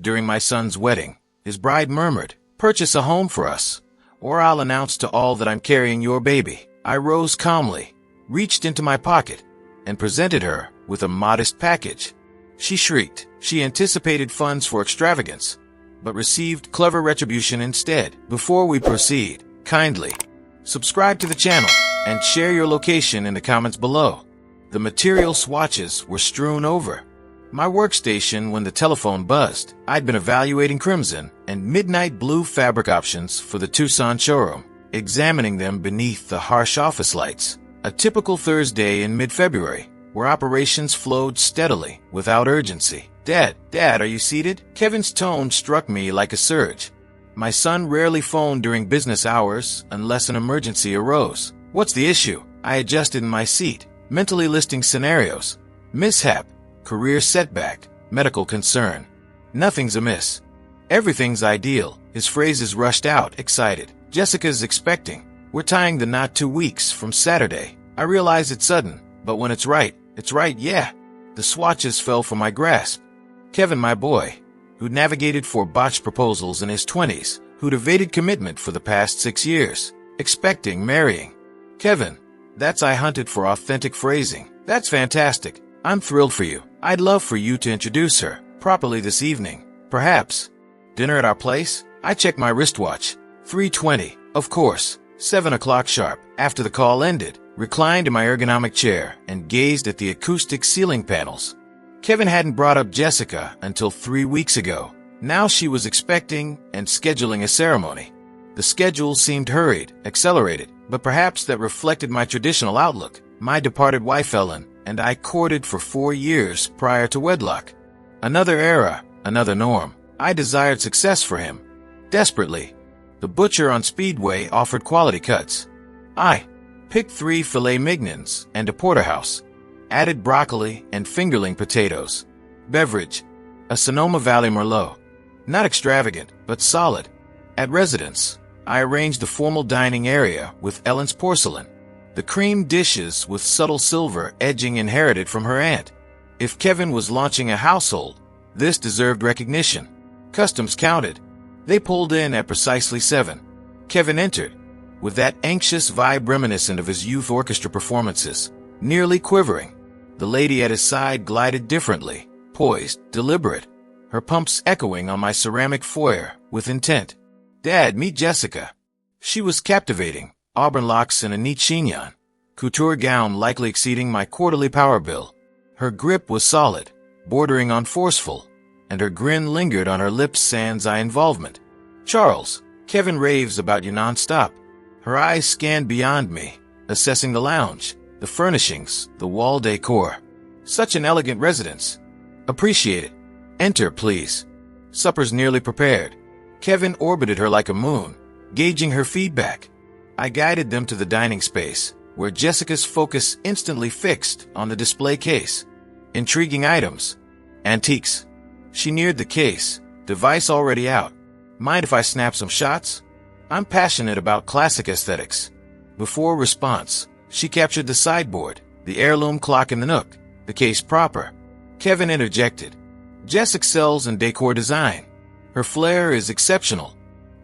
During my son's wedding, his bride murmured, "Purchase a home for us, or I'll announce to all that I'm carrying your baby." I rose calmly, reached into my pocket, and presented her with a modest package. She shrieked. She anticipated funds for extravagance, but received clever retribution instead. Before we proceed, kindly subscribe to the channel and share your location in the comments below. The material swatches were strewn over my workstation when the telephone buzzed. I'd been evaluating crimson and midnight blue fabric options for the Tucson showroom, examining them beneath the harsh office lights. A typical Thursday in mid-February, where operations flowed steadily, without urgency. Dad, are you seated?" Kevin's tone struck me like a surge. My son rarely phoned during business hours unless an emergency arose. "What's the issue?" I adjusted in my seat, mentally listing scenarios. Mishap, career setback, medical concern. "Nothing's amiss. Everything's ideal." His phrases rushed out, excited. "Jessica's expecting. We're tying the knot 2 weeks from Saturday." I realize it's sudden, but when it's right, yeah. The swatches fell from my grasp. Kevin, my boy, who'd navigated 4 botched proposals in his 20s, who'd evaded commitment for the past 6 years, expecting, marrying. Kevin, I hunted for authentic phrasing. "That's fantastic. I'm thrilled for you. I'd love for you to introduce her properly this evening. Perhaps dinner at our place?" I checked my wristwatch. 3:20. Of course. 7 o'clock sharp. After the call ended, reclined in my ergonomic chair and gazed at the acoustic ceiling panels. Kevin hadn't brought up Jessica until 3 weeks ago. Now she was expecting and scheduling a ceremony. The schedule seemed hurried, accelerated, but perhaps that reflected my traditional outlook. My departed wife Ellen and I courted for 4 years prior to wedlock. Another era, another norm. I desired success for him, desperately. The butcher on Speedway offered quality cuts. I picked 3 filet mignons and a porterhouse, added broccoli and fingerling potatoes. Beverage, a Sonoma Valley Merlot. Not extravagant, but solid. At residence, I arranged the formal dining area with Ellen's porcelain, the cream dishes with subtle silver edging inherited from her aunt. If Kevin was launching a household, this deserved recognition. Customs counted. They pulled in at precisely 7. Kevin entered, with that anxious vibe reminiscent of his youth orchestra performances, nearly quivering. The lady at his side glided differently, poised, deliberate, her pumps echoing on my ceramic foyer with intent. "Dad, meet Jessica." She was captivating, auburn locks and a neat chignon, couture gown likely exceeding my quarterly power bill. Her grip was solid, bordering on forceful, and her grin lingered on her lips sans eye involvement. "Charles, Kevin raves about you nonstop." Her eyes scanned beyond me, assessing the lounge, the furnishings, the wall decor. "Such an elegant residence. Appreciate it. Enter, please. Supper's nearly prepared." Kevin orbited her like a moon, gauging her feedback. I guided them to the dining space, where Jessica's focus instantly fixed on the display case. Intriguing items. Antiques. She neared the case, device already out. "Mind if I snap some shots?" I'm passionate about classic aesthetics. Before response, she captured the sideboard, the heirloom clock in the nook, the case proper. Kevin interjected. "Jess excels in decor design. Her flair is exceptional."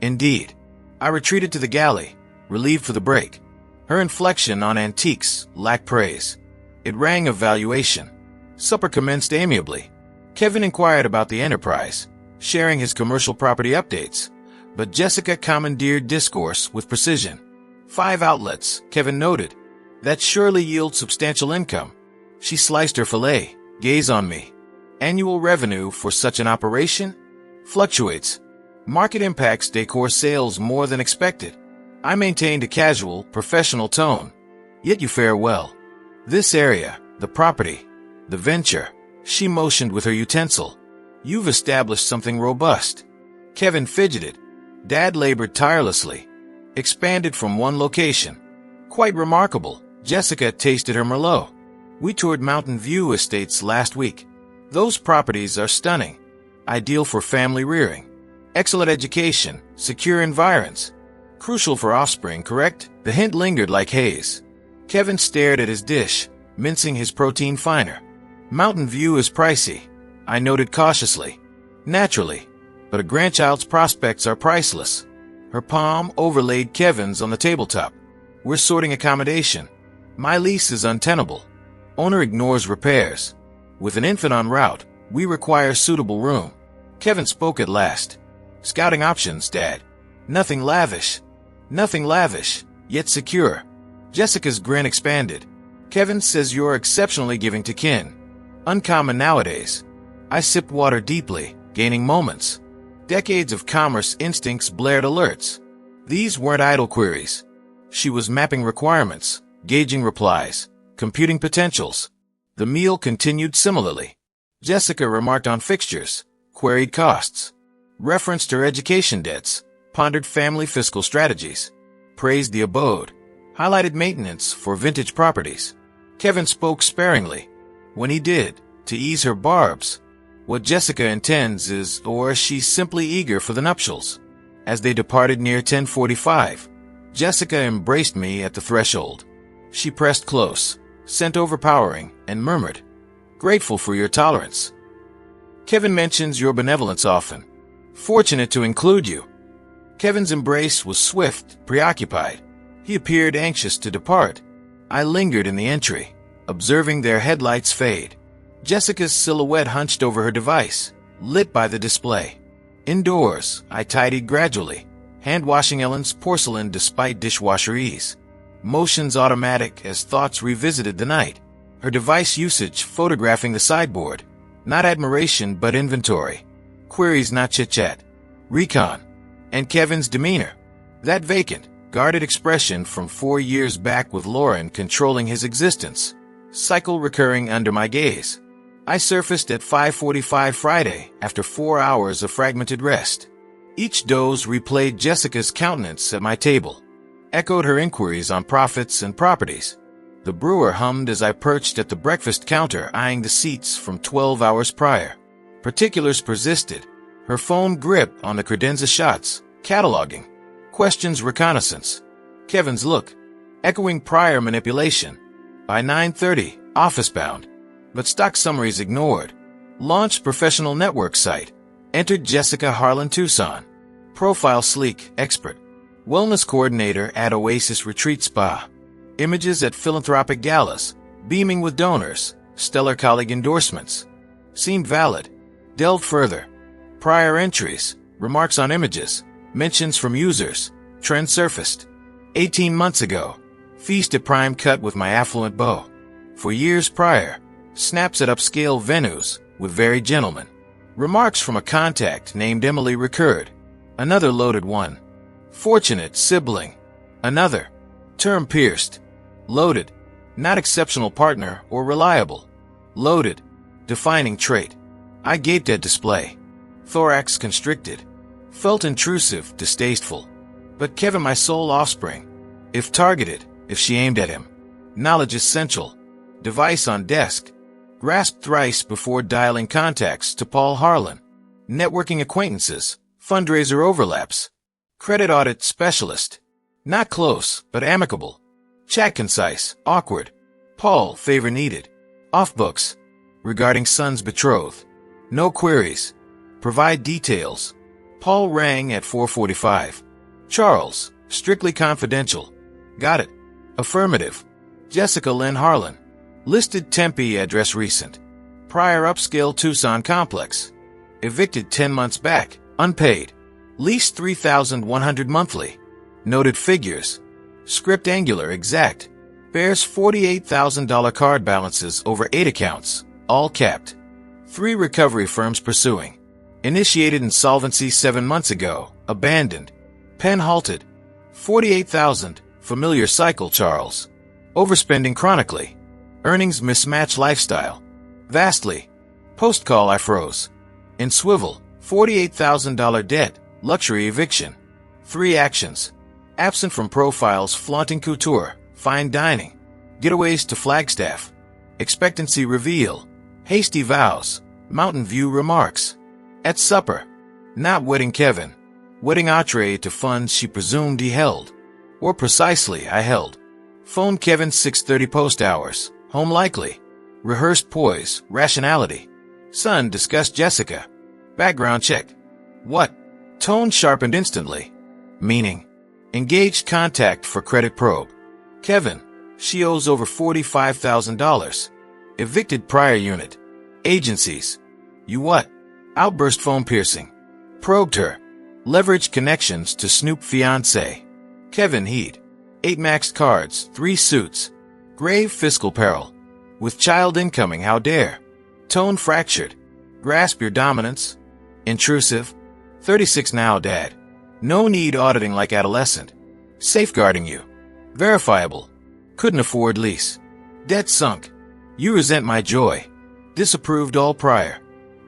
Indeed. I retreated to the galley, relieved for the break. Her inflection on antiques lacked praise. It rang of valuation. Supper commenced amiably. Kevin inquired about the enterprise, sharing his commercial property updates, but Jessica commandeered discourse with precision. 5 outlets, Kevin noted. That surely yields substantial income. She sliced her fillet, gaze on me. Annual revenue for such an operation? Fluctuates. Market impacts decor sales more than expected. I maintained a casual, professional tone. Yet you fare well. This area, the property, the venture, she motioned with her utensil. You've established something robust. Kevin fidgeted. Dad labored tirelessly. Expanded from one location. Quite remarkable. Jessica tasted her Merlot. We toured Mountain View Estates last week. Those properties are stunning. Ideal for family rearing. Excellent education, secure environs. Crucial for offspring, correct? The hint lingered like haze. Kevin stared at his dish, mincing his protein finer. Mountain View is pricey, I noted cautiously. Naturally, but a grandchild's prospects are priceless. Her palm overlaid Kevin's on the tabletop. We're sorting accommodation. My lease is untenable. Owner ignores repairs. With an infant en route, we require suitable room. Kevin spoke at last. Scouting options, Dad. Nothing lavish, yet secure. Jessica's grin expanded. Kevin says you're exceptionally giving to kin. Uncommon nowadays. I sipped water deeply, gaining moments. Decades of commerce instincts blared alerts. These weren't idle queries. She was mapping requirements, gauging replies, computing potentials. The meal continued similarly. Jessica remarked on fixtures, queried costs, referenced her education debts, pondered family fiscal strategies, praised the abode, highlighted maintenance for vintage properties. Kevin spoke sparingly. When he did, to ease her barbs. What Jessica intends is, or she's simply eager for the nuptials. As they departed near 10:45, Jessica embraced me at the threshold. She pressed close, scent overpowering, and murmured, "Grateful for your tolerance. Kevin mentions your benevolence often. Fortunate to include you." Kevin's embrace was swift, preoccupied. He appeared anxious to depart. I lingered in the entry, observing their headlights fade. Jessica's silhouette hunched over her device, lit by the display. Indoors, I tidied gradually, hand-washing Ellen's porcelain despite dishwasher ease. Motions automatic as thoughts revisited the night. Her device usage photographing the sideboard. Not admiration, but inventory. Queries, not chit-chat. Recon. And Kevin's demeanor. That vacant, guarded expression from 4 years back with Lauren controlling his existence. Cycle recurring under my gaze. I surfaced at 5:45 Friday after 4 hours of fragmented rest. Each doze replayed Jessica's countenance at my table, echoed her inquiries on profits and properties. The brewer hummed as I perched at the breakfast counter eyeing the seats from 12 hours prior. Particulars persisted. Her phone grip on the credenza shots, cataloging. Questions reconnaissance. Kevin's look, echoing prior manipulation. By 9:30, office-bound. But stock summaries ignored. Launched professional network site. Entered Jessica Harlan Tucson. Profile sleek, expert. Wellness coordinator at Oasis Retreat Spa. Images at philanthropic galas. Beaming with donors. Stellar colleague endorsements. Seemed valid. Delved further. Prior entries. Remarks on images. Mentions from users. Trend surfaced. 18 months ago. Feast at Prime Cut with my affluent beau. For years prior. Snaps at upscale venues with varied gentlemen. Remarks from a contact named Emily recurred. Another loaded one. Fortunate sibling. Another. Term pierced. Loaded. Not exceptional partner or reliable. Loaded. Defining trait. I gaped at display. Thorax constricted. Felt intrusive, distasteful. But Kevin, my sole offspring. If targeted, if she aimed at him. Knowledge essential. Device on desk. Grasped thrice before dialing contacts to Paul Harlan. Networking acquaintances. Fundraiser overlaps. Credit audit specialist. Not close, but amicable. Chat concise, awkward. Paul, favor needed. Off books. Regarding son's betrothed. No queries. Provide details. Paul rang at 4:45. Charles, strictly confidential. Got it. Affirmative. Jessica Lynn Harlan. Listed Tempe address recent. Prior upscale Tucson complex. Evicted 10 months back, unpaid. Lease $3,100 monthly. Noted figures. Script angular exact. Bears $48,000 card balances over 8 accounts, all capped. 3 recovery firms pursuing. Initiated insolvency 7 months ago, abandoned. Pen halted. 48,000, familiar cycle, Charles. Overspending chronically. Earnings mismatch lifestyle. Vastly. Post-call I froze. In swivel, $48,000 debt, luxury eviction. 3 actions. Absent from profiles flaunting couture, fine dining. Getaways to Flagstaff. Expectancy reveal. Hasty vows. Mountain View remarks. At supper. Not wedding Kevin. Wedding entree to funds she presumed he held. Or precisely I held. Phone Kevin 6:30 post hours. Home likely. Rehearsed poise, rationality. Son discussed Jessica. Background check. What? Tone sharpened instantly. Meaning. Engaged contact for credit probe. Kevin. She owes over $45,000. Evicted prior unit. Agencies. You what? Outburst phone piercing. Probed her. Leveraged connections to snoop fiancé. Kevin Heed. 8 maxed cards, 3 suits. Grave fiscal peril. With child incoming, how dare. Tone fractured. Grasp your dominance. Intrusive. 36 now, dad. No need auditing like adolescent. Safeguarding you. Verifiable. Couldn't afford lease. Debt sunk. You resent my joy. Disapproved all prior.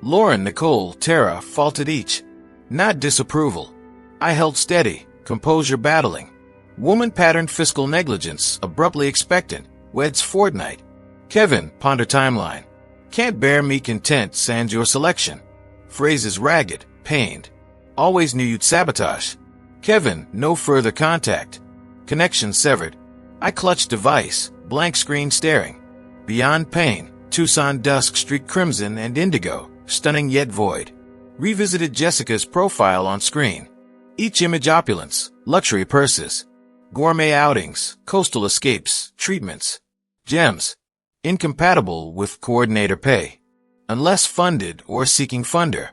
Lauren, Nicole, Tara faulted each. Not disapproval. I held steady, composure battling. Woman patterned fiscal negligence, abruptly expectant. Weds fortnight. Kevin, ponder timeline. Can't bear me content sans your selection. Phrases ragged, pained. Always knew you'd sabotage. Kevin, no further contact. Connection severed. I clutched device, blank screen staring. Beyond pain, Tucson dusk streaked crimson and indigo, stunning yet void. Revisited Jessica's profile on screen. Each image opulence, luxury purses. Gourmet outings, coastal escapes, treatments. Gems. Incompatible with coordinator pay. Unless funded or seeking funder.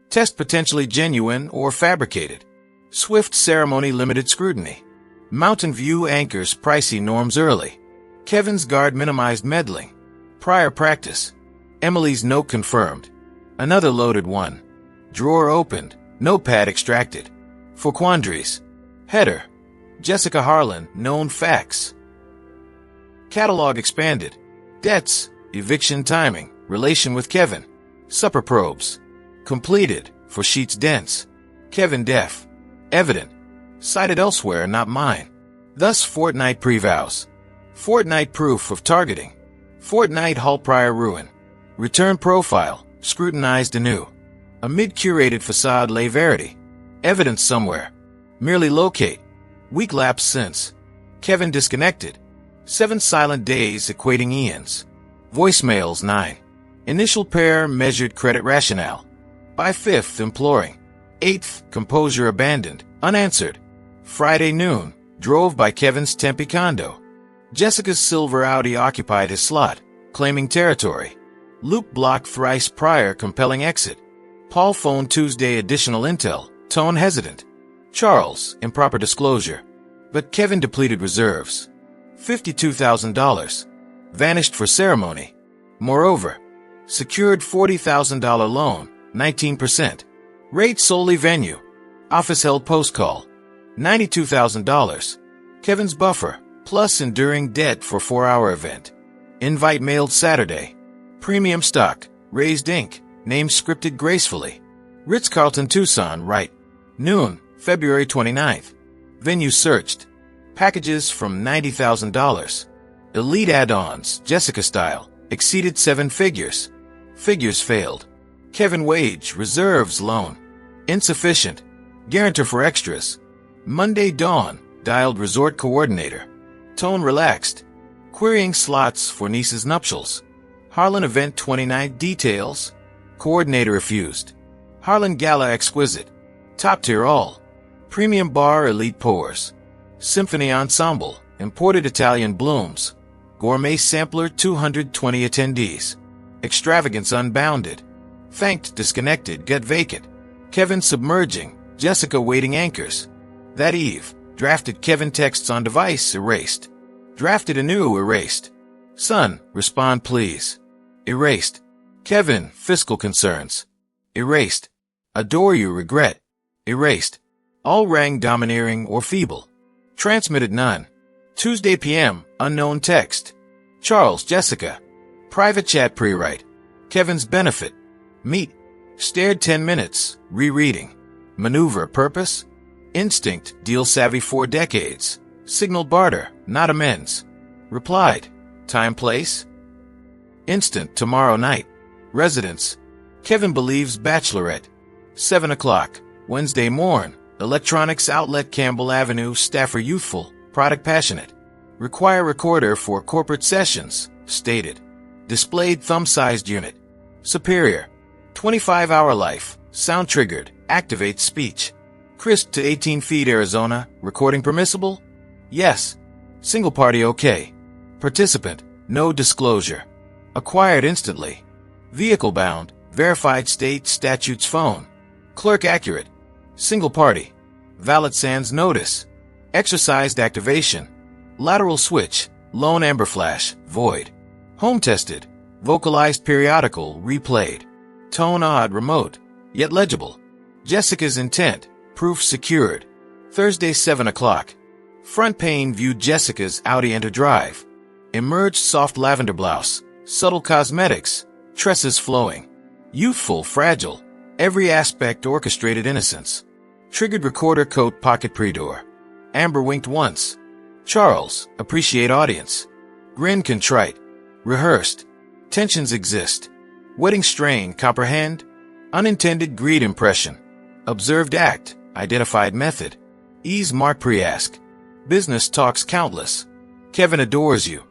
Test potentially genuine or fabricated. Swift ceremony limited scrutiny. Mountain View anchors pricey norms early. Kevin's guard minimized meddling. Prior practice. Emily's note confirmed. Another loaded one. Drawer opened. Notepad extracted. For quandaries. Header. Jessica Harlan, known facts. Catalog expanded. Debts. Eviction timing. Relation with Kevin. Supper probes. Completed. For sheets dense. Kevin def. Evident. Cited elsewhere, not mine. Thus fortnight prevows. Fortnight proof of targeting. Fortnight Hull prior ruin. Return profile. Scrutinized anew. Amid curated facade lay verity. Evidence somewhere. Merely locate. Week lapse since. Kevin disconnected. 7 silent days equating eons. Voicemails 9. Initial pair measured credit rationale. By 5th imploring. 8th composure abandoned, unanswered. Friday noon, drove by Kevin's Tempe condo. Jessica's silver Audi occupied his slot, claiming territory. Luke blocked thrice prior compelling exit. Paul phoned Tuesday additional intel, tone hesitant. Charles, improper disclosure. But Kevin depleted reserves. $52,000. Vanished for ceremony. Moreover, secured $40,000 loan, 19%. Rate solely venue. Office held post call. $92,000. Kevin's buffer, plus enduring debt for 4-hour event. Invite mailed Saturday. Premium stock, raised ink, name scripted gracefully. Ritz-Carlton Tucson, right. Noon, February 29th. Venue searched. Packages from $90,000. Elite add-ons, Jessica style, exceeded 7 figures. Figures failed. Kevin wage, reserves loan. Insufficient. Guarantor for extras. Monday dawn, dialed resort coordinator. Tone relaxed. Querying slots for niece's nuptials. Harlan event 29 details. Coordinator refused. Harlan gala exquisite. Top tier all. Premium bar elite pours. Symphony ensemble, imported Italian blooms. Gourmet sampler 220 attendees. Extravagance unbounded. Thanked disconnected, gut vacant. Kevin submerging, Jessica waiting anchors. That eve, drafted Kevin texts on device erased. Drafted anew erased. Son, respond please. Erased. Kevin, fiscal concerns. Erased. Adore you regret. Erased. All rang domineering or feeble. Transmitted none. Tuesday p.m. Unknown text. Charles, Jessica. Private chat pre-write. Kevin's benefit. Meet. Stared 10 minutes. Rereading. Maneuver purpose. Instinct. Deal savvy 4 decades. Signal barter. Not amends. Replied. Time place. Instant tomorrow night. Residence. Kevin believes bachelorette. 7 o'clock. Wednesday morn. Electronics outlet Campbell Avenue. Staffer youthful. Product passionate. Require recorder for corporate sessions. Stated. Displayed thumb-sized unit. Superior. 25-hour life. Sound triggered. Activate speech. Crisp to 18 feet Arizona. Recording permissible? Yes. Single party okay. Participant. No disclosure. Acquired instantly. Vehicle bound. Verified state statutes phone. Clerk accurate. Single party. Valid sans notice. Exercised activation. Lateral switch. Lone amber flash. Void. Home tested. Vocalized periodical. Replayed. Tone odd remote. Yet legible. Jessica's intent. Proof secured. Thursday 7 o'clock. Front pane viewed Jessica's Audi enter drive. Emerged soft lavender blouse. Subtle cosmetics. Tresses flowing. Youthful, fragile. Every aspect orchestrated innocence. Triggered recorder coat pocket pre-door. Amber winked once. Charles, appreciate audience. Grin contrite. Rehearsed. Tensions exist. Wedding strain, comprehend? Unintended greed impression. Observed act, identified method. Ease mark pre-ask. Business talks countless. Kevin adores you.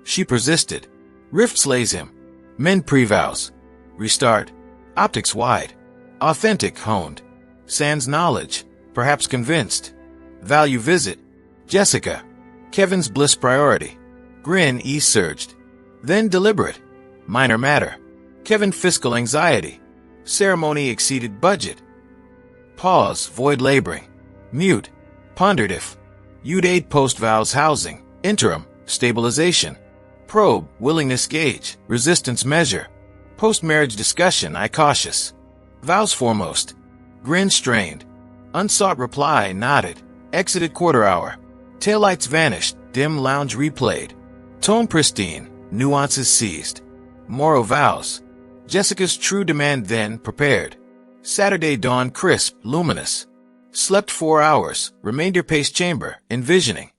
She persisted. Rift slays him. Men pre-vows. Restart. Optics wide. Authentic honed. Sans knowledge. Perhaps convinced. Value visit. Jessica. Kevin's bliss priority. Grin ease surged. Then deliberate. Minor matter. Kevin fiscal anxiety. Ceremony exceeded budget. Pause, void laboring. Mute. Pondered if. You'd aid post-vows housing. Interim. Stabilization. Probe. Willingness gauge. Resistance measure. Post-marriage discussion. I cautious. Vows foremost. Grin strained. Unsought reply nodded. Exited quarter hour. Taillights vanished. Dim lounge replayed. Tone pristine. Nuances seized. Morrow vows. Jessica's true demand then prepared. Saturday dawn crisp, luminous. Slept 4 hours. Remainder pace chamber. Envisioning.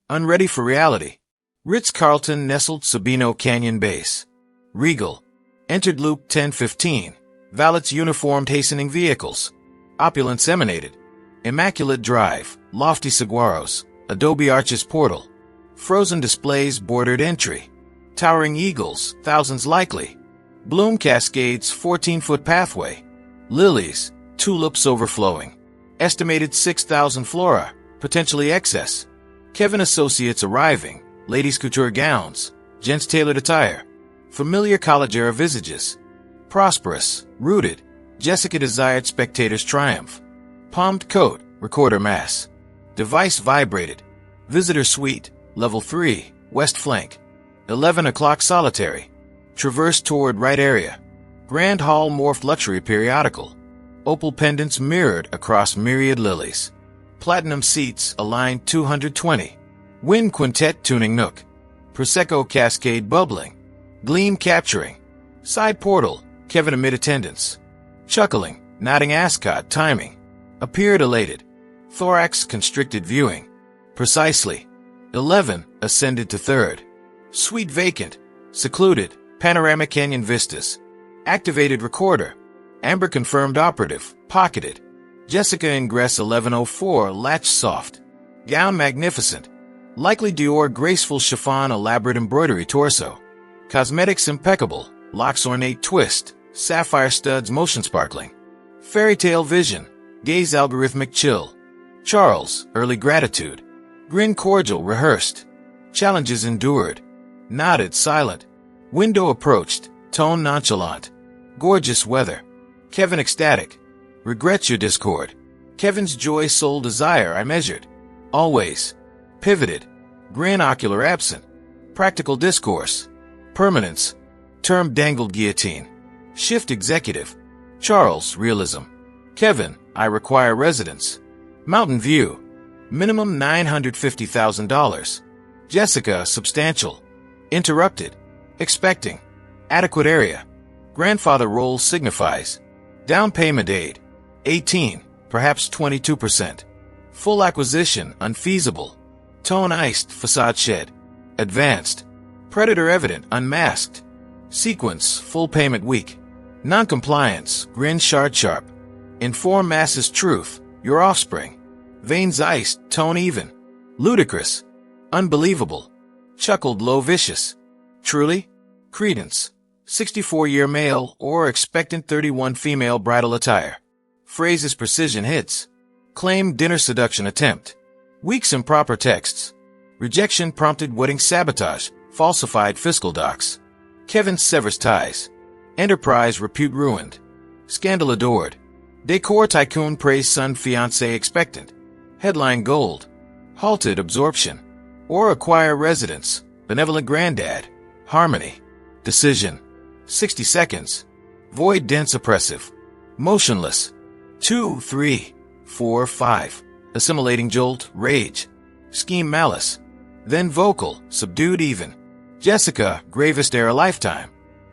Unready for reality. Ritz-Carlton nestled Sabino Canyon base. Regal. Entered loop 1015. Valets uniformed hastening vehicles. Opulence emanated. Immaculate drive. Lofty saguaros. Adobe arches portal. Frozen displays bordered entry. Towering eagles. Thousands likely. Bloom cascades 14-foot pathway. Lilies. Tulips overflowing. Estimated 6,000 flora. Potentially excess. Kevin associates arriving. Ladies' couture gowns. Gents' tailored attire. Familiar college-era visages. Prosperous. Rooted. Jessica desired spectators' triumph. Palmed coat. Recorder mass. Device vibrated. Visitor suite. Level 3. West flank. 11 o'clock solitary. Traverse toward right area. Grand hall morphed luxury periodical. Opal pendants mirrored across myriad lilies. Platinum seats aligned 220. Wind quintet tuning nook. Prosecco cascade bubbling. Gleam capturing. Side portal. Kevin amid attendance. Chuckling. Nodding ascot timing. Appeared elated. Thorax constricted viewing. Precisely. 11 ascended to third. Suite vacant. Secluded. Panoramic canyon vistas. Activated recorder. Amber confirmed operative. Pocketed. Jessica ingress 1104 latch soft. Gown magnificent. Likely Dior graceful chiffon elaborate embroidery torso. Cosmetics impeccable. Locks ornate twist. Sapphire studs motion sparkling. Fairy tale vision. Gaze algorithmic chill. Charles, early gratitude. Grin cordial rehearsed. Challenges endured. Nodded silent. Window approached. Tone nonchalant. Gorgeous weather. Kevin ecstatic. Regrets your discord. Kevin's joy soul desire I measured. Always. Pivoted. Grin ocular absent. Practical discourse. Permanence. Term dangled guillotine. Shift executive. Charles realism. Kevin, I require residence. Mountain view. Minimum $950,000. Jessica substantial. Interrupted. Expecting. Adequate area. Grandfather role signifies. Down payment aid. 18, perhaps 22%. Full acquisition unfeasible. Tone iced, facade shed. Advanced. Predator evident, unmasked. Sequence, full payment week. Noncompliance, grin sharp. Inform masses truth, your offspring. Veins iced, tone even. Ludicrous. Unbelievable. Chuckled low vicious. Truly? Credence. 64-year male or expectant 31 female bridal attire. Phrases precision hits. Claim dinner seduction attempt. Weeks improper texts. Rejection prompted wedding sabotage. Falsified fiscal docs. Kevin severs ties. Enterprise repute ruined. Scandal adored. Decor tycoon praise son fiancé expectant. Headline gold. Halted absorption. Or acquire residence. Benevolent granddad. Harmony. Decision. 60 seconds. Void dense oppressive. Motionless. 2, 3, 4, 5. Assimilating jolt, rage. Scheme malice. Then vocal, subdued even. Jessica, gravest error lifetime.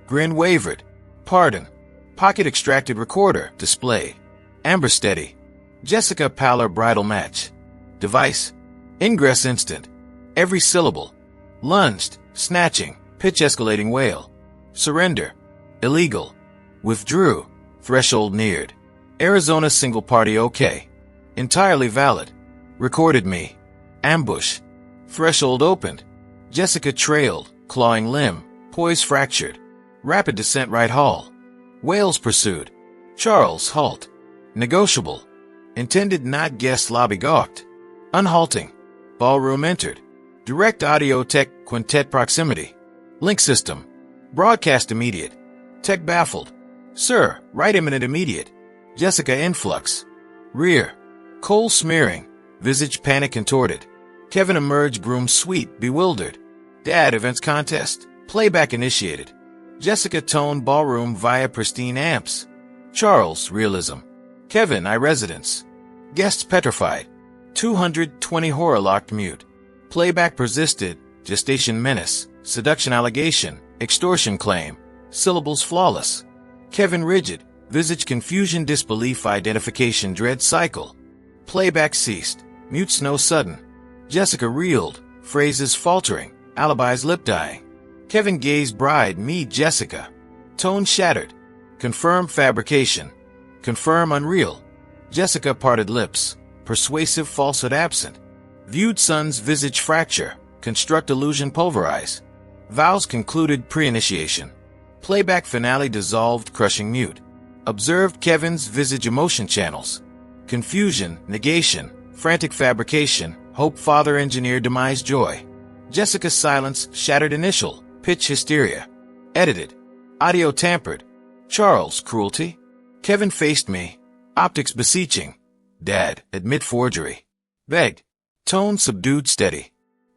Grin wavered. Pardon. Pocket extracted recorder, display. Amber steady. Jessica pallor bridal match. Device. Ingress instant. Every syllable. Lunged, snatching, pitch escalating wail. Surrender. Illegal. Withdrew. Threshold neared. Arizona single party okay. Entirely valid. Recorded me. Ambush. Threshold opened. Jessica trailed, clawing limb, poise fractured. Rapid descent right hall. Wales pursued. Charles halt. Negotiable. Intended not guest lobby gawked. Unhalting. Ballroom entered. Direct audio tech quintet proximity. Link system. Broadcast immediate. Tech baffled. Sir, right imminent immediate. Jessica influx. Rear. Coal smearing. Visage panic contorted. Kevin emerge groom suite bewildered. Dad events contest. Playback initiated. Jessica tone ballroom via pristine amps. Charles realism. Kevin I residence. Guests petrified. 220 horror locked mute. Playback persisted. Gestation menace. Seduction allegation. Extortion claim. Syllables flawless. Kevin rigid. Visage confusion disbelief identification dread cycle. Playback ceased. Mutes no sudden. Jessica reeled. Phrases faltering. Alibis lip dying. Kevin gaze bride me Jessica. Tone shattered. Confirm fabrication. Confirm unreal. Jessica parted lips. Persuasive falsehood absent. Viewed son's visage fracture. Construct illusion pulverize. Vows concluded pre-initiation. Playback finale dissolved crushing mute. Observed Kevin's visage emotion channels. Confusion, negation, frantic fabrication, hope father engineer demise joy. Jessica's silence shattered initial, pitch hysteria. Edited. Audio tampered. Charles cruelty. Kevin faced me. Optics beseeching. Dad, admit forgery. Begged. Tone subdued steady.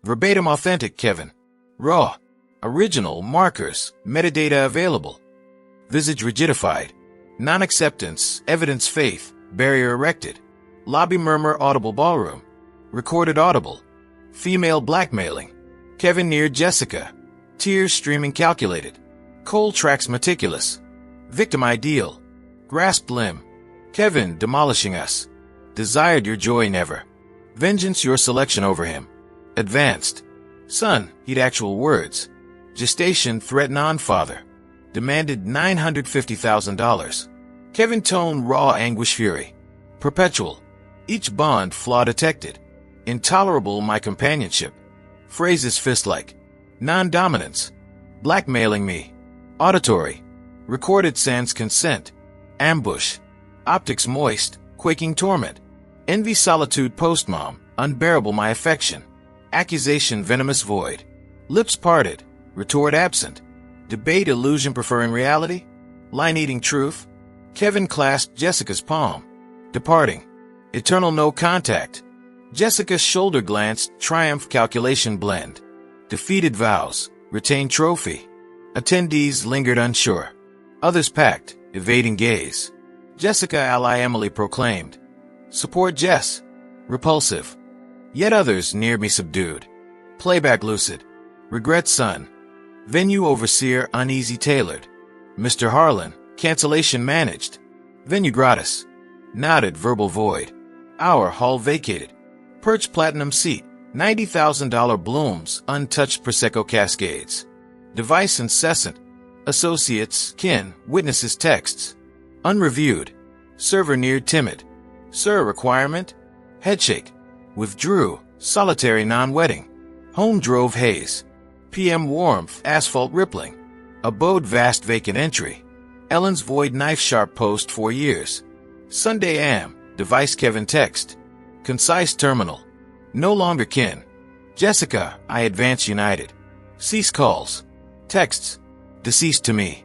Verbatim authentic Kevin. Raw. Original markers, metadata available. Visage rigidified. Non-acceptance, evidence faith, barrier erected. Lobby murmur audible ballroom. Recorded audible. Female blackmailing. Kevin near Jessica. Tears streaming calculated. Coal tracks meticulous. Victim ideal. Grasped limb. Kevin demolishing us. Desired your joy never. Vengeance your selection over him. Advanced. Son, heed actual words. Gestation threaten on father. Demanded $950,000. Kevin tone raw anguish fury. Perpetual. Each bond flaw detected. Intolerable my companionship. Phrases fist-like. Non-dominance. Blackmailing me. Auditory. Recorded sans consent. Ambush. Optics moist. Quaking torment. Envy solitude postmom. Unbearable my affection. Accusation venomous void. Lips parted. Retort absent. Debate illusion preferring reality. Line eating truth. Kevin clasped Jessica's palm. Departing. Eternal no contact. Jessica's shoulder glanced triumph calculation blend. Defeated vows. Retained trophy. Attendees lingered unsure. Others packed, evading gaze. Jessica ally Emily proclaimed. Support Jess. Repulsive. Yet others near me subdued. Playback lucid. Regret son. Venue overseer uneasy tailored. Mr. Harlan, cancellation managed. Venue gratis. Nodded verbal void. Hour hall vacated. Perch platinum seat. $90,000 blooms, untouched Prosecco cascades. Device incessant. Associates, kin, witnesses texts. Unreviewed. Server near timid. Sir requirement. Headshake. Withdrew. Solitary non-wedding. Home drove haze. PM warmth, asphalt rippling. Abode vast vacant entry. Ellen's void knife sharp post 4 years. Sunday AM, device Kevin text. Concise terminal. No longer kin. Jessica, I advance united. Cease calls. Texts. Deceased to me.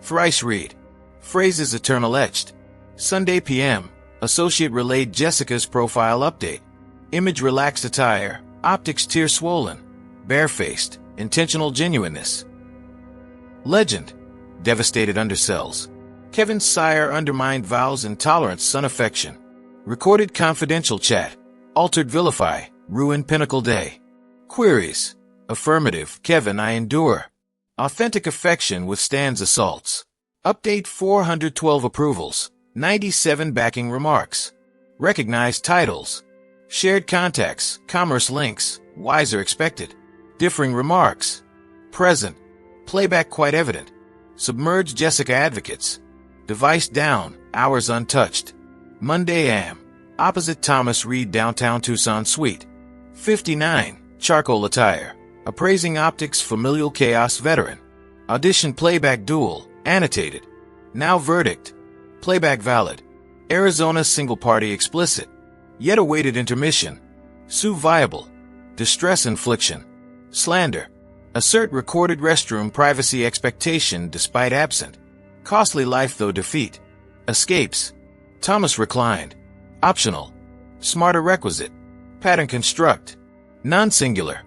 Thrice read. Phrases eternal etched. Sunday PM, associate relayed Jessica's profile update. Image relaxed attire, optics tear swollen. Barefaced, intentional genuineness. Legend. Devastated undersells. Kevin's sire undermined vows and tolerance son affection. Recorded confidential chat. Altered vilify, ruined pinnacle day. Queries. Affirmative, Kevin I endure. Authentic affection withstands assaults. Update 412 approvals. 97 backing remarks. Recognized titles. Shared contacts, commerce links, wiser expected. Differing remarks. Present. Playback quite evident. Submerged Jessica advocates. Device down, hours untouched. Monday AM. Opposite Thomas Reed downtown Tucson suite. 59. Charcoal attire. Appraising optics familial chaos veteran. Audition playback duel. Annotated. Now verdict. Playback valid. Arizona single party explicit. Yet awaited intermission. Sue viable. Distress infliction. Slander. Assert recorded restroom privacy expectation despite absent. Costly life though defeat. Escapes. Thomas reclined. Optional. Smarter requisite. Pattern construct. Non-singular.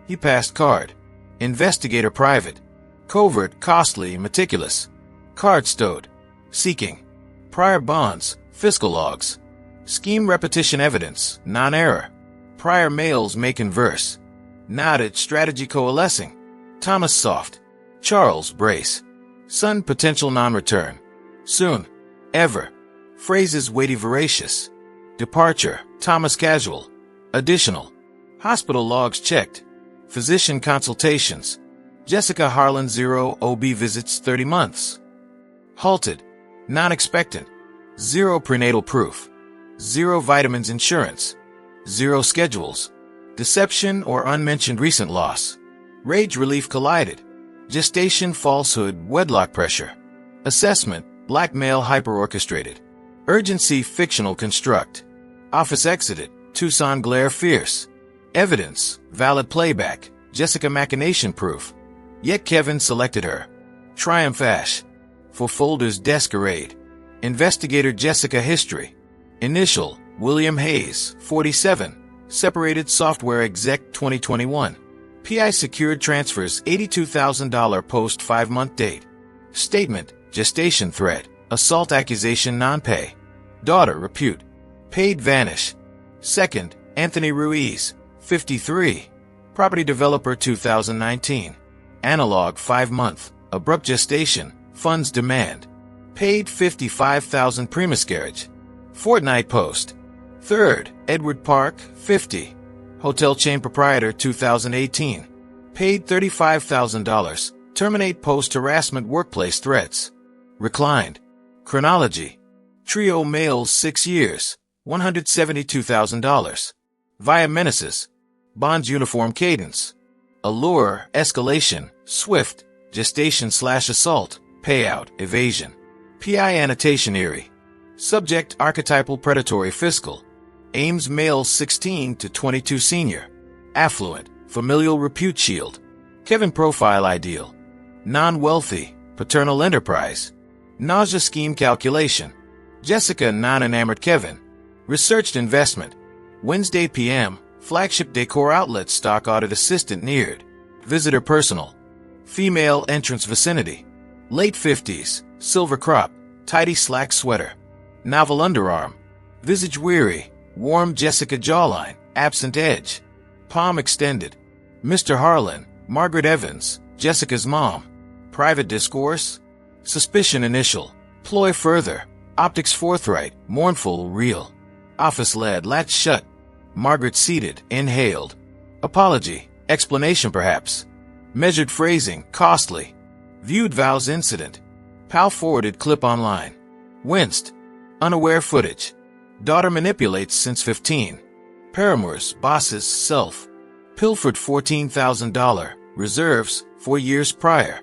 He passed card. Investigator private. Covert, costly, meticulous. Card stowed. Seeking. Prior bonds, fiscal logs. Scheme repetition evidence, non-error. Prior mails may converse. Nodded strategy coalescing. Thomas soft. Charles brace. Son potential non-return. Soon. Ever. Phrases weighty voracious. Departure, Thomas casual. Additional. Hospital logs checked. Physician consultations. Jessica Harlan 0 OB visits 30 months. Halted. Non-expectant. 0 prenatal proof. 0 vitamins insurance. 0 schedules. Deception or unmentioned recent loss. Rage relief collided. Gestation falsehood wedlock pressure. Assessment blackmail hyper-orchestrated. Urgency fictional construct. Office exited. Tucson glare fierce. Evidence valid playback. Jessica machination proof. Yet Kevin selected her. Triumph ash. For folders descarade. Investigator Jessica history. Initial William Hayes 47. Separated software exec 2021. PI secured transfers $82,000 post 5-month date. Statement gestation threat. Assault accusation non-pay. Daughter repute. Paid vanish. Second Anthony Ruiz 53. Property developer 2019. Analog 5-month. Abrupt gestation. Funds demand. Paid $55,000 premiscarriage. Fortnight post. Third Edward Park 50. Hotel chain proprietor 2018. Paid $35,000. Terminate post-harassment workplace threats. Reclined. Chronology. Trio males 6 years. $172,000. Via menaces. Bonds uniform cadence. Allure, escalation, swift, gestation/assault, payout, evasion. PI annotation eerie. Subject archetypal predatory fiscal. Aims male 16 to 22 senior. Affluent, familial repute shield. Kevin profile ideal. Non-wealthy, paternal enterprise. Nausea scheme calculation. Jessica non-enamored Kevin. Researched investment. Wednesday PM, flagship decor outlet stock audit assistant neared. Visitor personal. Female entrance vicinity. Late 50s, silver crop, tidy slack sweater. Novel underarm. Visage weary, warm Jessica jawline, absent edge. Palm extended. Mr. Harlan, Margaret Evans, Jessica's mom. Private discourse. Suspicion initial. Ploy further. Optics forthright, mournful, real. Office led, latch shut. Margaret seated, inhaled. Apology, explanation perhaps. Measured phrasing, costly. Viewed vows incident. Pal forwarded clip online. Winced. Unaware footage. Daughter manipulates since 15. Paramours, bosses, self. Pilfered $14,000. Reserves, 4 years prior.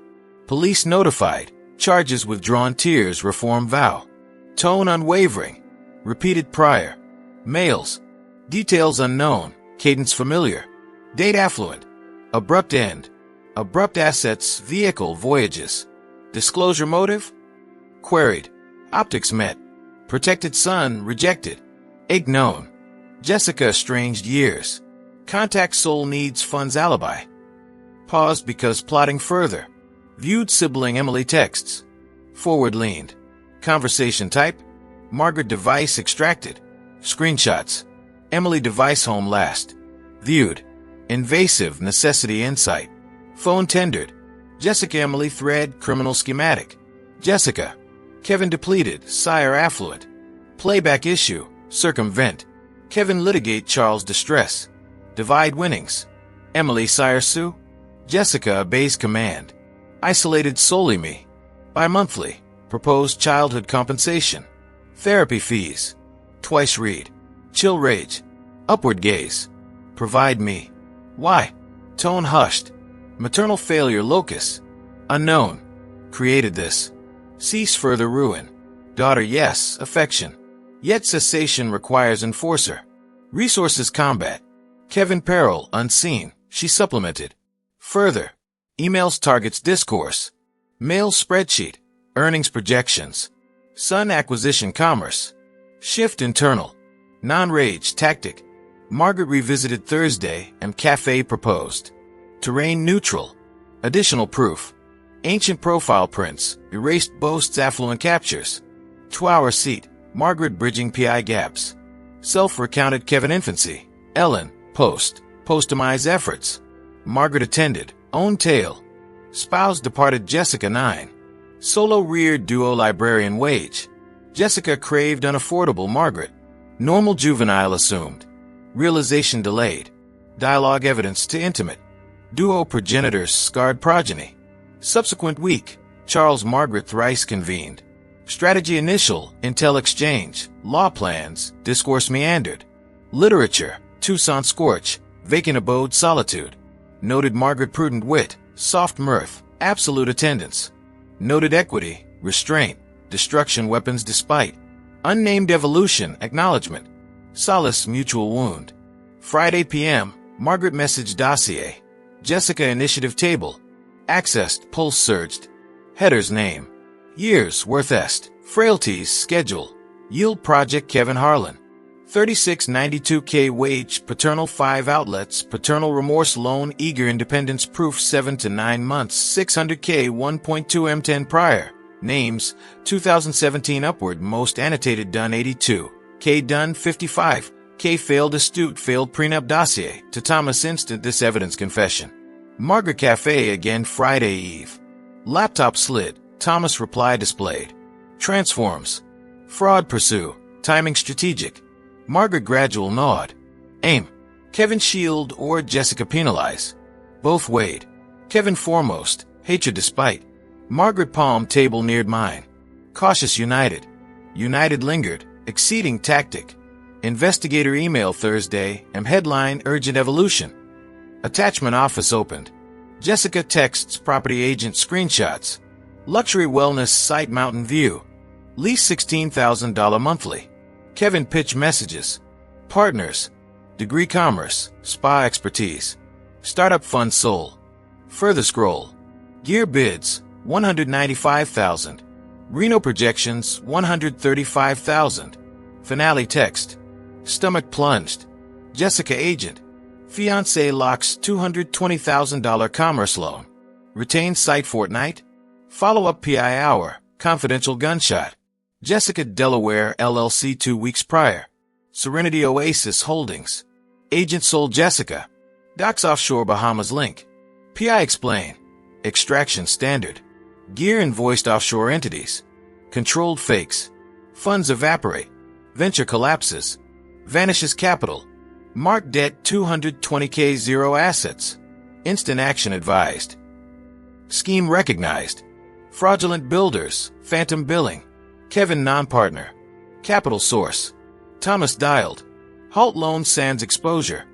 Police notified. Charges withdrawn tears reform vow. Tone unwavering. Repeated prior. Males. Details unknown. Cadence familiar. Date affluent. Abrupt end. Abrupt assets, vehicle, voyages. Disclosure motive? Queried. Optics met. Protected son, rejected. Egg known. Jessica estranged years. Contact soul needs funds alibi. Paused because plotting further. Viewed sibling Emily texts. Forward leaned. Conversation type? Margaret device extracted. Screenshots. Emily device home last. Viewed. Invasive necessity insight. Phone tendered. Jessica Emily thread criminal schematic. Jessica. Kevin depleted, sire affluent. Playback issue, circumvent. Kevin litigate Charles distress. Divide winnings. Emily sire sue. Jessica obeys command. Isolated solely me. Bi-monthly. Proposed childhood compensation. Therapy fees. Twice read. Chill rage. Upward gaze. Provide me. Why? Tone hushed. Maternal failure locus. Unknown. Created this. Cease further ruin. Daughter yes, affection. Yet cessation requires enforcer. Resources combat. Kevin peril unseen, she supplemented. Further. Emails targets discourse. Mail spreadsheet. Earnings projections. Son acquisition commerce. Shift internal. Non-rage tactic. Margaret revisited Thursday and cafe proposed. Terrain neutral. Additional proof. Ancient profile prints. Erased boasts affluent captures. 2-hour seat. Margaret bridging PI gaps. Self-recounted Kevin infancy. Ellen. Post. Postamize efforts. Margaret attended. Own tale. Spouse departed Jessica 9. Solo reared duo librarian wage. Jessica craved unaffordable Margaret. Normal juvenile assumed. Realization delayed. Dialogue evidence to intimate. Duo progenitors scarred progeny. Subsequent week. Charles Margaret thrice convened. Strategy initial. Intel exchange. Law plans. Discourse meandered. Literature. Tucson scorch. Vacant abode solitude. Noted Margaret prudent wit. Soft mirth. Absolute attendance. Noted equity. Restraint. Destruction weapons despite. Unnamed evolution. Acknowledgement. Solace mutual wound. Friday p.m. Margaret message dossier. Jessica initiative table. Accessed. Pulse surged. Header's name. Years worth est. Frailties schedule. Yield project Kevin Harlan. 3692K wage. Paternal 5 outlets. Paternal remorse loan. Eager independence proof 7 to 9 months. 600K 1.2 M10 prior. Names. 2017 upward. Most annotated done 82. K done 55. K failed astute failed prenup dossier. To Thomas instant this evidence confession. Margaret Cafe again Friday eve. Laptop slid. Thomas reply displayed. Transforms. Fraud pursue. Timing strategic. Margaret gradual nod. Aim. Kevin shield or Jessica penalize. Both weighed. Kevin foremost. Hatred despite. Margaret palm table neared mine. Cautious united. United lingered. Exceeding tactic. Investigator email Thursday. Headline urgent evolution. Attachment office opened. Jessica texts property agent screenshots. Luxury wellness site Mountain View. Lease $16,000 monthly. Kevin pitch messages. Partners. Degree commerce. Spa expertise. Startup fund soul. Further scroll. Gear bids. $195,000. Reno projections. $135,000. Finale text. Stomach plunged. Jessica agent. Fiancé locks $220,000 commerce loan. Retained site fortnight. Follow-up PI hour. Confidential gunshot. Jessica Delaware LLC 2 weeks prior. Serenity Oasis Holdings. Agent sold Jessica. Docs offshore Bahamas link. PI explain. Extraction standard. Gear invoiced offshore entities. Controlled fakes. Funds evaporate. Venture collapses. Vanishes capital. Mark debt 220K zero assets. Instant action advised. Scheme recognized. Fraudulent builders. Phantom billing. Kevin non-partner. Capital source. Thomas dialed. Halt loan sans exposure.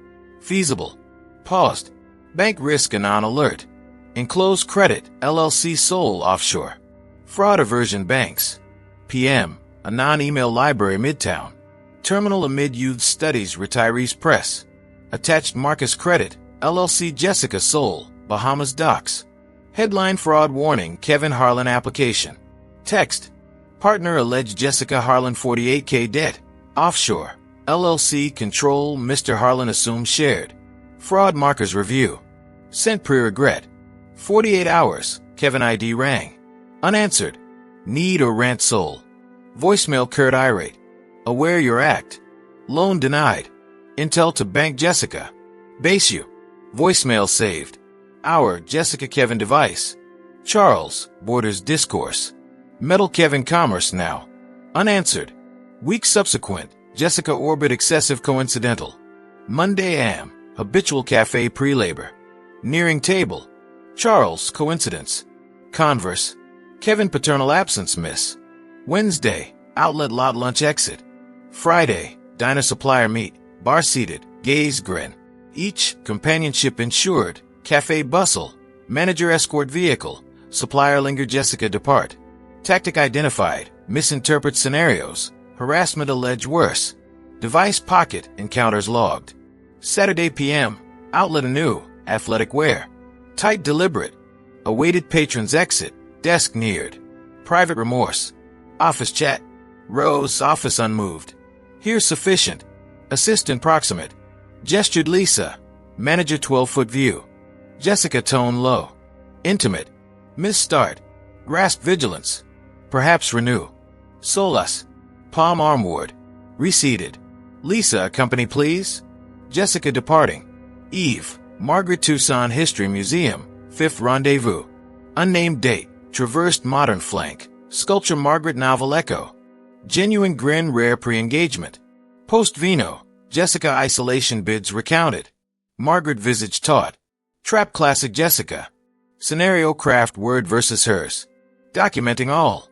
Feasible. Paused. Bank risk and on alert. Enclosed credit. LLC Seoul offshore. Fraud aversion banks. PM. A non-email library Midtown. Terminal amid youth studies retirees press. Attached Marcus Credit, LLC Jessica Soul, Bahamas Docks. Headline fraud warning Kevin Harlan application. Text. Partner alleged Jessica Harlan 48K debt. Offshore. LLC control Mr. Harlan assumed shared. Fraud markers review. Sent pre-regret. 48 hours. Kevin ID rang. Unanswered. Need or rant soul. Voicemail Kurt irate. Aware your act. Loan denied. Intel to bank Jessica. Base you. Voicemail saved. Hour Jessica Kevin device. Charles, Borders discourse. Metal Kevin commerce now. Unanswered. Week subsequent, Jessica orbit excessive coincidental. Monday am, habitual cafe pre-labor. Nearing table. Charles, coincidence. Converse. Kevin paternal absence miss. Wednesday, outlet lot lunch exit. Friday, diner supplier meet, bar seated, gaze grin. Each, companionship insured, cafe bustle, manager escort vehicle, supplier linger Jessica depart. Tactic identified, misinterpret scenarios, harassment alleged worse. Device pocket, encounters logged. Saturday PM, outlet anew, athletic wear. Tight deliberate. Awaited patrons exit, desk neared. Private remorse. Office chat. Rose, office unmoved. Here sufficient. Assistant proximate. Gestured Lisa. Manager 12-foot view. Jessica tone low. Intimate. Misstart. Grasp vigilance. Perhaps renew. Solace. Palm armward. Reseated. Lisa accompany please. Jessica departing. Eve. Margaret Tucson History Museum. Fifth rendezvous. Unnamed date. Traversed modern flank. Sculpture Margaret novel echo. Genuine grin rare pre-engagement. Post vino. Jessica isolation bids recounted. Margaret visage taught. Trap classic Jessica. Scenario craft word versus hers. Documenting all.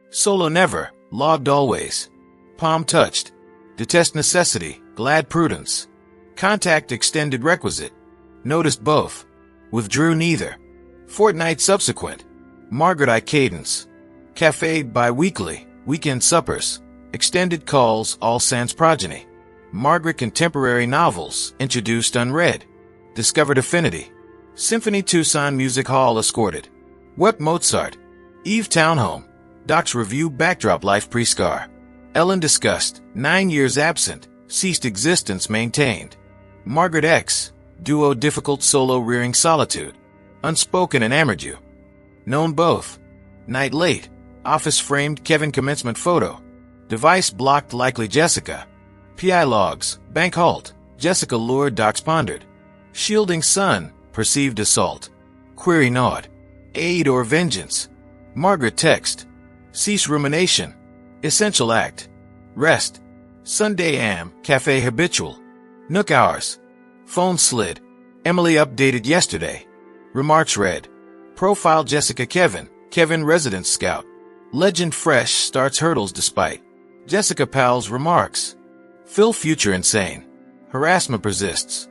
Solo never, logged always. Palm touched. Detest necessity, glad prudence. Contact extended requisite. Noticed both. Withdrew neither. Fortnight subsequent. Margaret I cadence. Cafe bi-weekly, weekend suppers. Extended calls all sans progeny. Margaret contemporary novels, introduced unread. Discovered affinity. Symphony Tucson Music Hall escorted. Wept Mozart. Eve Townhome. Docs review backdrop life pre-scar. Ellen discussed, 9 years absent, ceased existence maintained. Margaret X. Duo difficult solo rearing solitude. Unspoken enamored you. Known both. Night late. Office framed Kevin commencement photo. Device blocked likely Jessica. PI logs. Bank halt. Jessica lured docs pondered. Shielding son. Perceived assault. Query nod. Aid or vengeance. Margaret text. Cease rumination. Essential act. Rest. Sunday am. Cafe habitual. Nook hours. Phone slid. Emily updated yesterday. Remarks read. Profile Jessica Kevin. Kevin residence scout. Legend fresh starts hurdles despite. Jessica Powell's remarks. Phil future insane. Harassment persists.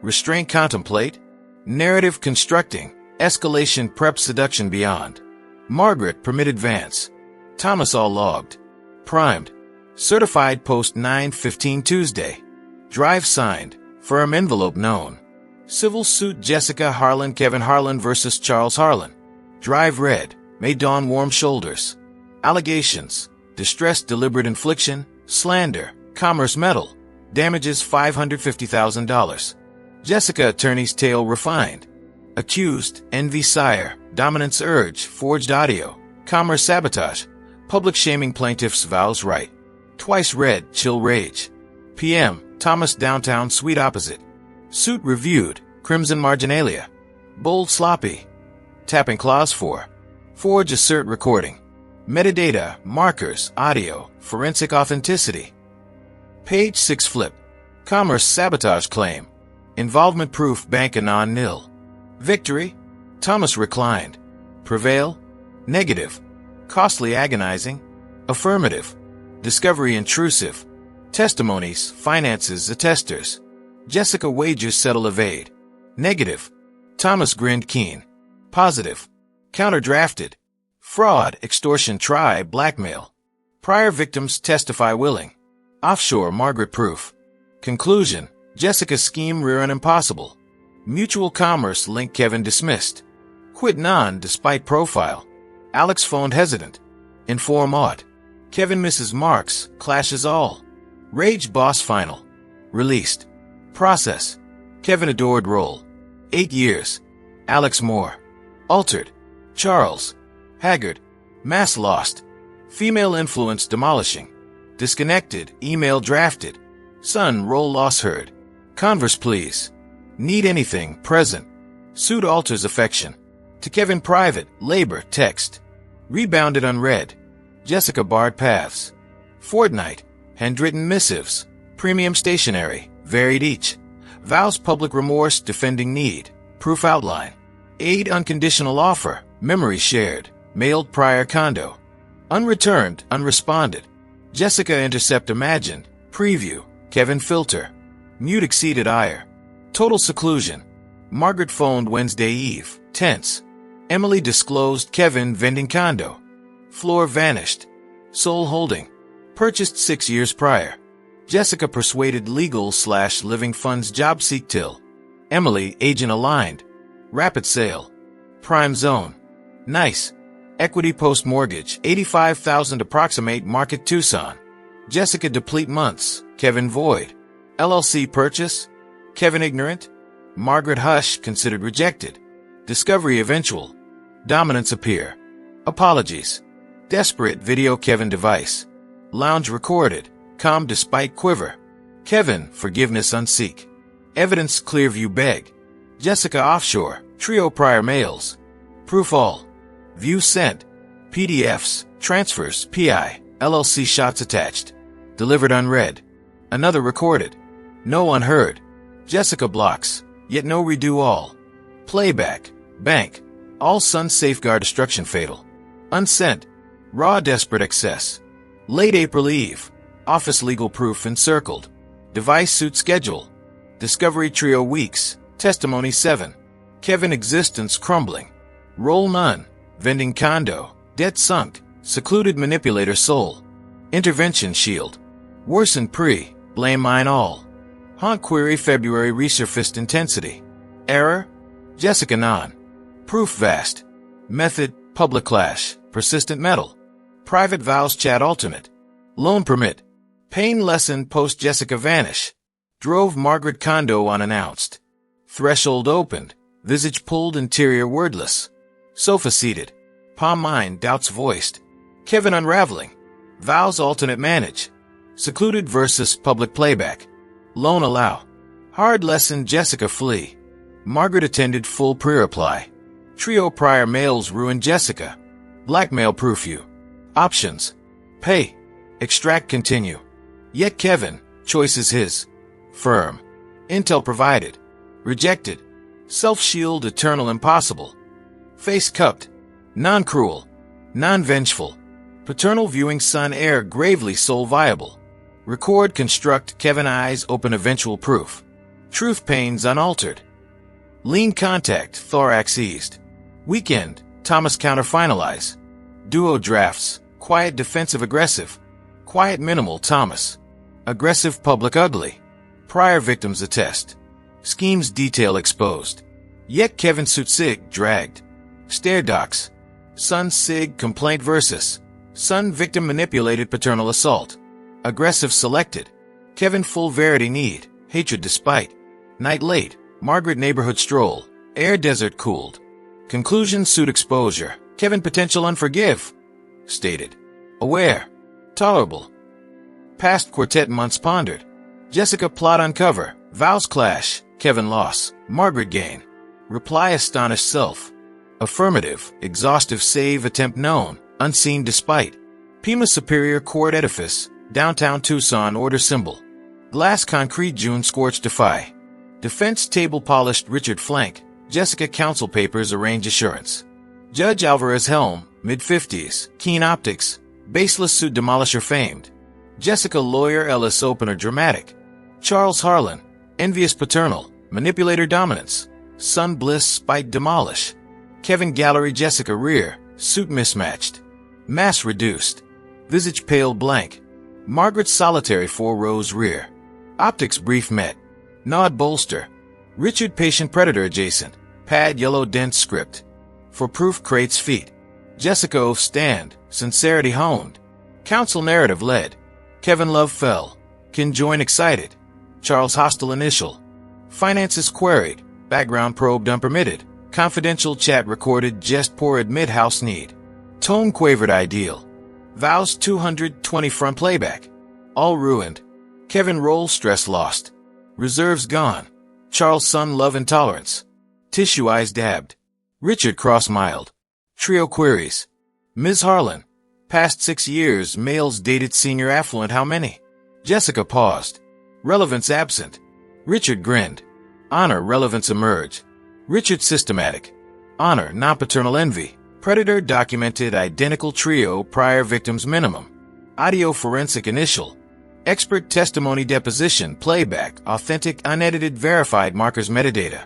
Restraint contemplate. Narrative constructing. Escalation prep seduction beyond. Margaret permit advance. Thomas all logged. Primed. Certified post 9/15 Tuesday. Drive signed. Firm envelope known. Civil suit Jessica Harlan Kevin Harlan versus Charles Harlan. Drive read. May dawn warm shoulders. Allegations. Distress deliberate infliction. Slander. Commerce metal. Damages $550,000. Jessica attorney's tale refined. Accused. Envy sire. Dominance urge. Forged audio. Commerce sabotage. Public shaming plaintiff's vows right. Twice read. Chill rage. PM. Thomas downtown suite opposite. Suit reviewed. Crimson marginalia. Bold sloppy. Tapping clause 4. Forge assert recording. Metadata, markers, audio, forensic authenticity. Page 6 flip. Commerce sabotage claim. Involvement proof bank anon nil. Victory. Thomas reclined. Prevail. Negative. Costly agonizing. Affirmative. Discovery intrusive. Testimonies, finances, attesters. Jessica wagers settle evade. Negative. Thomas grinned keen. Positive. Counterdrafted. Fraud, extortion, try, blackmail. Prior victims testify willing. Offshore Margaret proof. Conclusion. Jessica's scheme rear and impossible. Mutual commerce link Kevin dismissed. Quit non despite profile. Alex phoned hesitant. Inform odd. Kevin misses marks, clashes all. Rage boss final. Released. Process. Kevin adored role. 8 years. Alex Moore. Altered. Charles. Haggard. Mass lost. Female influence demolishing. Disconnected. Email drafted. Son role loss heard. Converse please. Need anything present. Suit alters affection. To Kevin private. Labor text. Rebounded unread. Jessica barred paths. Fortnight. Handwritten missives. Premium stationery. Varied each. Vows public remorse defending need. Proof outline. Aid unconditional offer. Memory shared. Mailed prior condo. Unreturned. Unresponded. Jessica intercept imagined. Preview. Kevin filter. Mute exceeded ire. Total seclusion. Margaret phoned Wednesday eve. Tense. Emily disclosed Kevin vending condo. Floor vanished. Soul holding. Purchased 6 years prior. Jessica persuaded legal/living funds job seek till. Emily agent aligned. Rapid sale. Prime zone. Nice. Equity post mortgage 85,000 approximate market Tucson. Jessica deplete months. Kevin void. LLC purchase. Kevin ignorant. Margaret hush considered rejected. Discovery eventual. Dominance appear. Apologies. Desperate video Kevin device. Lounge recorded. Calm despite quiver. Kevin forgiveness unseek. Evidence Clearview beg. Jessica offshore. Trio prior mails. Proof all. View sent. PDFs. Transfers. PI. LLC shots attached. Delivered unread. Another recorded. No unheard. Jessica blocks. Yet no redo all. Playback. Bank. All Sun safeguard destruction fatal. Unsent. Raw desperate excess. Late April Eve. Office legal proof encircled. Device suit schedule. Discovery trio weeks. Testimony 7. Kevin existence crumbling. Role none. Vending condo. Debt sunk. Secluded manipulator soul. Intervention shield. Worsen pre. Blame mine all. Haunt query February resurfaced intensity. Error. Jessica non. Proof vast. Method. Public clash. Persistent metal. Private vows chat alternate. Loan permit. Pain lesson post Jessica vanish. Drove Margaret condo unannounced. Threshold opened. Visage pulled interior wordless. Sofa seated. Palm mind doubts voiced. Kevin unraveling. Vows alternate manage. Secluded versus public playback. Loan allow. Hard lesson Jessica flee. Margaret attended full pre-reply. Trio prior mails ruin Jessica. Blackmail proof you. Options. Pay. Extract continue. Yet Kevin, choice is his. Firm. Intel provided. Rejected. Self-shield eternal impossible. Face cupped. Non-cruel. Non-vengeful. Paternal viewing son heir gravely soul viable. Record construct Kevin eyes open eventual proof. Truth pains unaltered. Lean contact thorax eased. Weekend. Thomas counter finalize. Duo drafts. Quiet defensive aggressive. Quiet minimal Thomas. Aggressive public ugly. Prior victims attest. Schemes detail exposed. Yet Kevin suit sig dragged. Stare docs. Son sig complaint versus. Son victim manipulated paternal assault. Aggressive selected. Kevin full verity need. Hatred despite. Night late. Margaret neighborhood stroll. Air desert cooled. Conclusion suit exposure. Kevin potential unforgive. Stated. Aware. Tolerable. Past quartet months pondered. Jessica plot uncover. Vows clash. Kevin loss. Margaret gain. Reply astonished self. Affirmative. Exhaustive save attempt known. Unseen despite. Pima Superior Court edifice. Downtown Tucson order symbol. Glass concrete June scorched defy. Defense table polished Richard flank. Jessica counsel papers arrange assurance. Judge Alvarez helm. Mid-50s. Keen optics. Baseless suit demolisher famed. Jessica lawyer Ellis opener dramatic. Charles Harlan. Envious paternal. Manipulator dominance. Son bliss spite demolish. Kevin gallery Jessica rear. Suit mismatched. Mass reduced. Visage pale blank. Margaret's solitary 4 rows rear. Optics brief met. Nod bolster. Richard patient predator adjacent. Pad yellow dense script. For proof crates feet. Jessica oath stand. Sincerity honed. Counsel narrative led. Kevin love fell. Conjoin excited. Charles hostile initial. Finances queried. Background probed unpermitted. Confidential chat recorded just poor admit house need. Tone quavered ideal. Vows 220 front playback. All ruined. Kevin roll stress lost. Reserves gone. Charles son love intolerance. Tissue eyes dabbed. Richard cross mild. Trio queries. Ms. Harlan. Past 6 years, males dated senior affluent how many? Jessica paused. Relevance absent. Richard grinned. Honor relevance emerge. Richard systematic. Honor non-paternal envy. Predator documented identical trio prior victims minimum. Audio forensic initial. Expert testimony deposition playback authentic unedited verified markers metadata.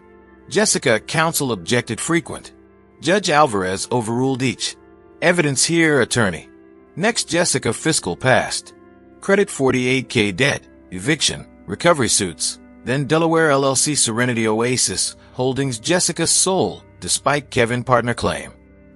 Jessica counsel objected frequent. Judge Alvarez overruled each. Evidence here attorney. Next Jessica fiscal past. Credit 48K debt. Eviction. Recovery suits. Then Delaware LLC Serenity Oasis Holdings Jessica Soul despite Kevin partner claim.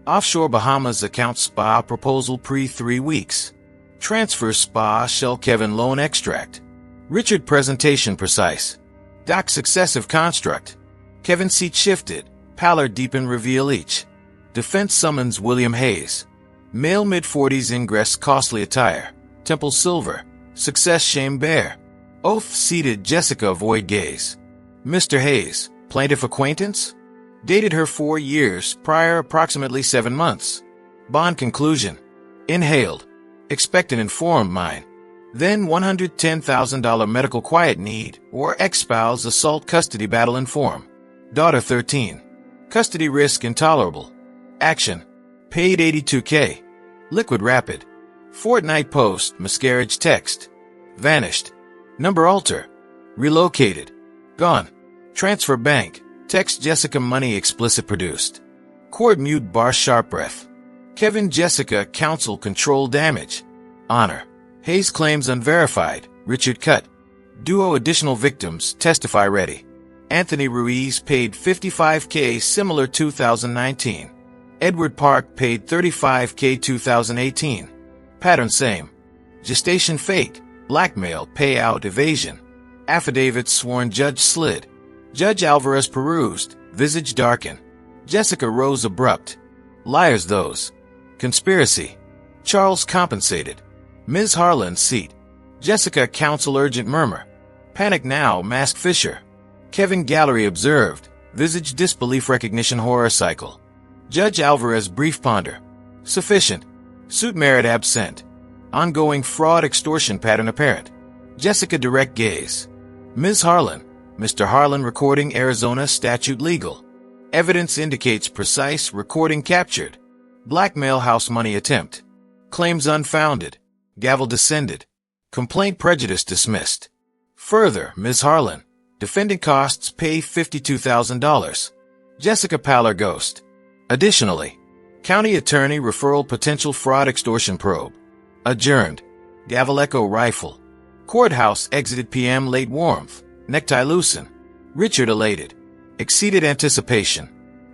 Offshore Bahamas account spa proposal pre 3 weeks. Transfer spa shell Kevin loan extract. Richard presentation precise. Doc successive construct. Kevin seat shifted. Pallor deepen reveal each. Defense summons William Hayes. Male mid-40s ingress costly attire. Temple silver. Success shame bear. Oath seated Jessica avoid gaze. Mr. Hayes, plaintiff acquaintance? Dated her 4 years prior approximately 7 months. Bond conclusion. Inhaled. Expect an informed mind. Then $110,000 medical quiet need or ex-spouse assault custody battle inform. Daughter 13. Custody risk intolerable. Action. Paid $82K. Liquid rapid. Fortnight post miscarriage text. Vanished. Number alter. Relocated. Gone. Transfer bank. Text Jessica money explicit produced. Court mute bar sharp breath. Kevin Jessica counsel control damage. Honor. Hayes claims unverified. Richard cut. Duo additional victims testify ready. Anthony Ruiz paid $55K similar 2019. Edward Park paid $35K 2018. Pattern same. Gestation fake. Blackmail payout evasion. Affidavit sworn judge slid. Judge Alvarez perused. Visage darkened. Jessica rose abrupt. Liars those. Conspiracy. Charles compensated. Ms. Harlan seat. Jessica counsel urgent murmur. Panic now mask Fisher. Kevin gallery observed. Visage disbelief recognition horror cycle. Judge Alvarez brief ponder. Sufficient. Suit merit absent. Ongoing fraud extortion pattern apparent. Jessica direct gaze. Ms. Harlan. Mr. Harlan recording Arizona statute legal. Evidence indicates precise recording captured. Blackmail house money attempt. Claims unfounded. Gavel descended. Complaint prejudice dismissed. Further, Ms. Harlan. Defendant costs pay $52,000. Jessica Pallor ghost. Additionally, county attorney referral potential fraud extortion probe. Adjourned. Gavel echo rifle. Courthouse exited PM late warmth. Necktie loosen. Richard elated. Exceeded anticipation.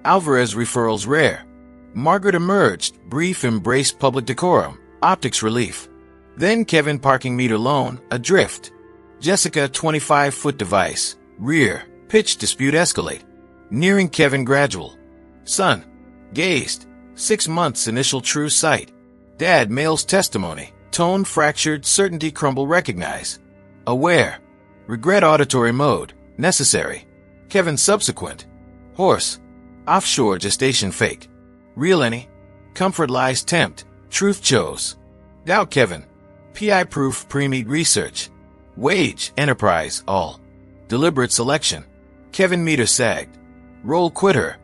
Alvarez referrals rare. Margaret emerged. Brief embrace public decorum. Optics relief. Then Kevin parking meter loan. Adrift. Jessica 25-foot device. Rear. Pitch dispute escalate. Nearing Kevin gradual. Son. Gazed. 6 months initial true sight. Dad male's testimony. Tone fractured certainty crumble recognize. Aware. Regret auditory mode. Necessary. Kevin subsequent. Horse. Offshore gestation fake. Real any. Comfort lies tempt. Truth chose. Doubt Kevin. PI proof pre-meet research. Wage. Enterprise. All. Deliberate selection. Kevin meter sagged. Role quitter.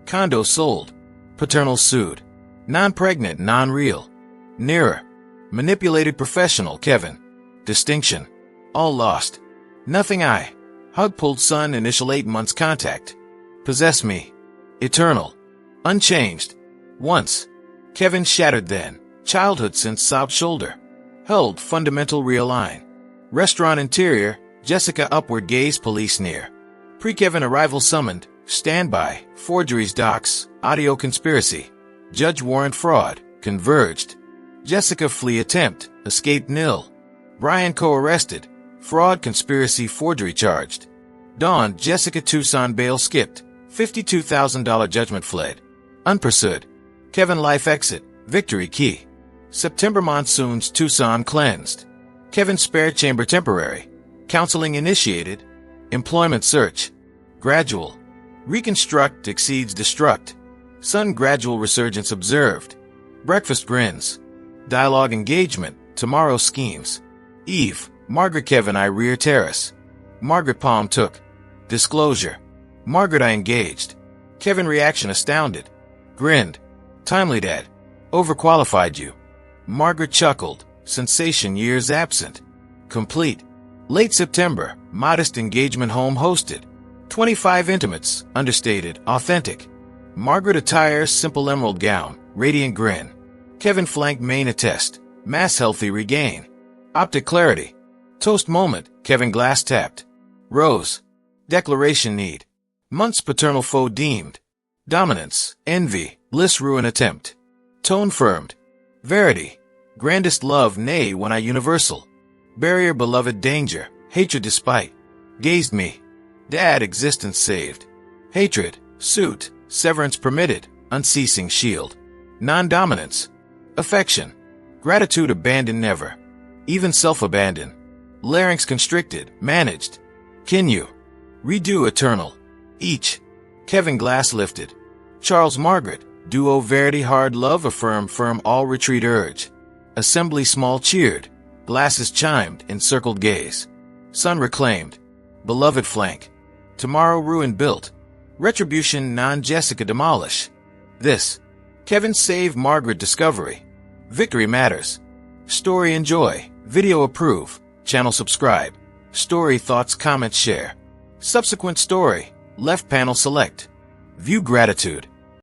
Condo sold. Paternal sued. Non-pregnant, non-real. Nearer. Manipulated professional Kevin. Distinction. All lost. Nothing I. Hug pulled son initial 8 months contact. Possess me. Eternal. Unchanged. Once. Kevin shattered then. Childhood since sobbed shoulder. Held fundamental realign. Restaurant interior, Jessica upward gaze police near. Pre-Kevin arrival summoned, standby, forgeries docs, audio conspiracy. Judge warrant fraud, converged. Jessica flee attempt, escape nil. Brian co-arrested, fraud conspiracy forgery charged. Dawn, Jessica Tucson bail skipped, $52,000 judgment fled. Unpursued. Kevin life exit, victory key. September monsoons Tucson cleansed. Kevin spare chamber temporary. Counseling initiated. Employment search. Gradual. Reconstruct exceeds destruct. Sun gradual resurgence observed. Breakfast grins. Dialogue engagement, tomorrow schemes. Eve, Margaret Kevin I rear terrace. Margaret Palm took. Disclosure. Margaret I engaged. Kevin reaction astounded. Grinned. Timely dad. Overqualified you. Margaret chuckled. Sensation years absent. Complete. Late September, modest engagement home hosted. 25 intimates, understated, authentic. Margaret attire simple emerald gown, radiant grin. Kevin flank main attest, mass healthy regain. Optic clarity. Toast moment, Kevin glass tapped. Rose. Declaration need. Months paternal foe deemed. Dominance, envy, bliss ruin attempt. Tone firmed. Verity. Grandest love nay when I universal. Barrier beloved danger, hatred despite. Gazed me. Dad existence saved. Hatred, suit, severance permitted, unceasing shield. Non-dominance. Affection. Gratitude abandoned never. Even self-abandon. Larynx constricted, managed. Kinu. Redo eternal. Each. Kevin glass lifted. Charles Margaret. Duo verity hard love affirm firm all retreat urge. Assembly small cheered. Glasses chimed, encircled gaze. Sun reclaimed. Beloved flank. Tomorrow ruin built. Retribution non-Jessica demolish. This. Kevin save Margaret discovery. Victory matters. Story enjoy. Video approve. Channel subscribe. Story thoughts comment share. Subsequent story. Left panel select. View gratitude.